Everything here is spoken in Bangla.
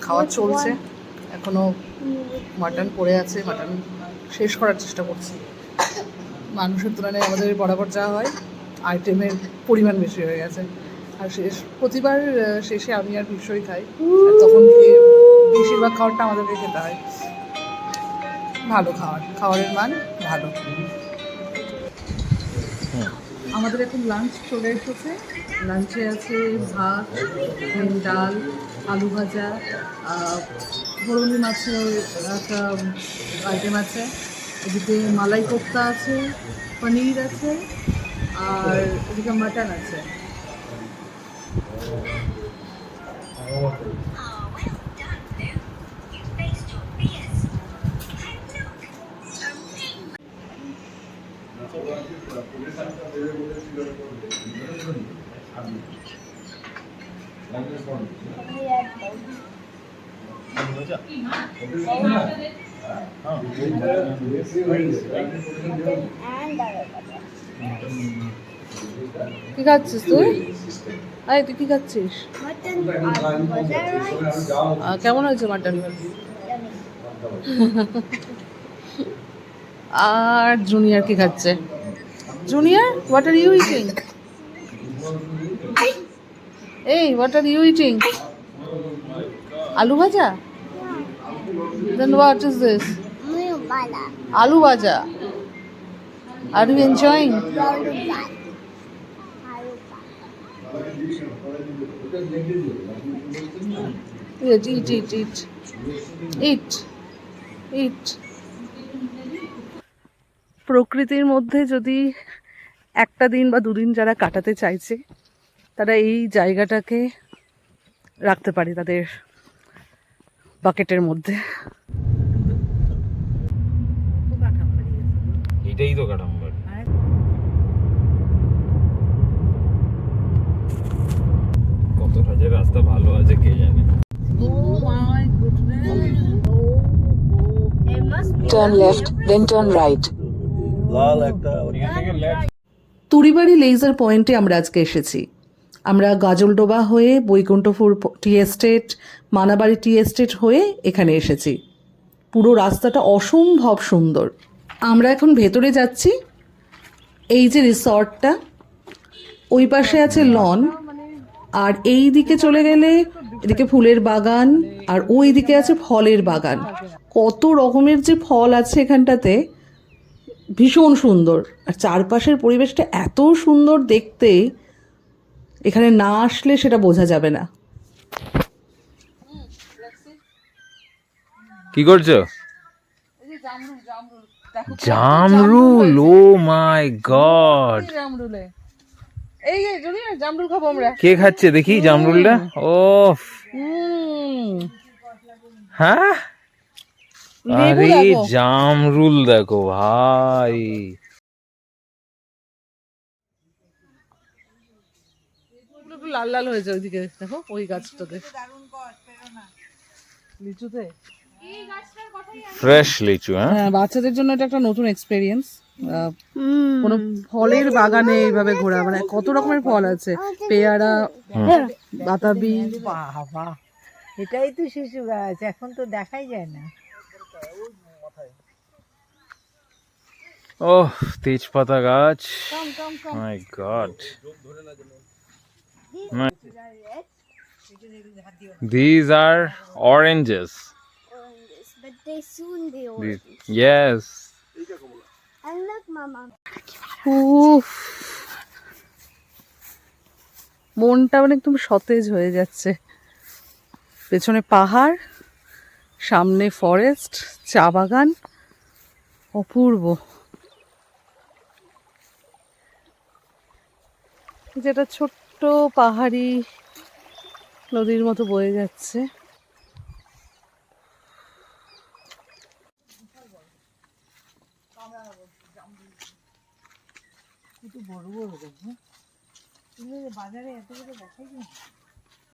খাওয়া চলছে, এখনো মাটন পড়ে আছে, মাটন শেষ করার চেষ্টা করছি। মানুষের তুলনায় আমাদের বরাবর যা হয় আইটেমের পরিমাণ বেশি হয়ে গেছে। আর প্রতিবার শেষে আমি আর ভীষণই খাই, আর তখন গিয়ে বেশিরভাগ খাবারটা আমাদেরকে খেতে হয়। ভালো খাবারের মান ভালো। আমাদের এখন লাঞ্চ চলে এসেছে। লাঞ্চে আছে ভাত, ডাল, আলু ভাজা, বরুণি মাছের একটা আইটেম আছে, এদিকে মালাই কোফতা আছে, পনির আছে, আর এদিকে মাটন আছে। কি খাচ্ছিস তুই? আরে তুই কি খাচ্ছিস? কেমন হয়েছে মাটন? আর জুনিয়র কি খাচ্ছে? Junior, what are you eating? এই, হোয়াট আর ইউ ইটিং? আলু ভাজা? Then what is this? Aloo bhaja. Are you enjoying? Eat. প্রকৃতির মধ্যে যদি একটা দিন বা দুদিন যারা কাটাতে চাইছে, তারা এই জায়গাটাকে রাখতে পারে তাদের বাকেটের মধ্যে। এটাই তো কাটাম্বার। কতটা যে রাস্তা ভালো আছে কে জানে। Turn left, then turn right. Turibari laser পয়েন্টে আমরা আজকে এসেছি। আমরা গাজলডোবা হয়ে Baikunthapur tea estate, Manabari tea estate হয়ে এখানে এসেছি। পুরো রাস্তাটা অসম্ভব সুন্দর। আমরা এখন ভেতরে যাচ্ছি। এই যে রিসর্টটা, ওই পাশে আছে লন, আর এই দিকে চলে গেলে এদিকে ফুলের বাগান, আর ওই দিকে আছে ফলের বাগান। কত রকমের যে ফল আছে এখানটাতে, ভীষণ সুন্দর। আর চারপাশের পরিবেশটা এত সুন্দর দেখতে, এখানে না আসলে সেটা বোঝা যাবে না। কি করছো? জামরুল, ও মাই গড। এই যে জামরুল খাবো আমরা। কে খাচ্ছে দেখি জামরুলটা? ও হ্যাঁ, আরে জামরুল দেখো ভাই। লাল লাল হয়েছে ওইদিকে, দেখো ওই গাছটাতে লিচুতে ফ্রেশ লিচু। হ্যাঁ, বাচ্চাদের জন্য এটা একটা নতুন এক্সপেরিয়েন্স। কোনো ফলের বাগানে এইভাবে ঘোরা, মানে কত রকমের ফল আছে, পেয়ারা, বাতাবি। বাবা, এটাই তো শিশু গাছ, এখন তো দেখাই যায় না। ও তেজপাতা গাছ, মাই god. These are oranges. But they soon be old. Yes. And look, Mama. উফ, মনটা মানে একদম সতেজ হয়ে যাচ্ছে। পেছনে পাহাড়, সামনে ফরেস্ট, চা বাগান, অপূর্ব। যেটা ছোট্ট পাহাড়ি নদীর মতো বয়ে যাচ্ছে। বড় বড় দেখো, বাজারে এত করে দেখাই যায়।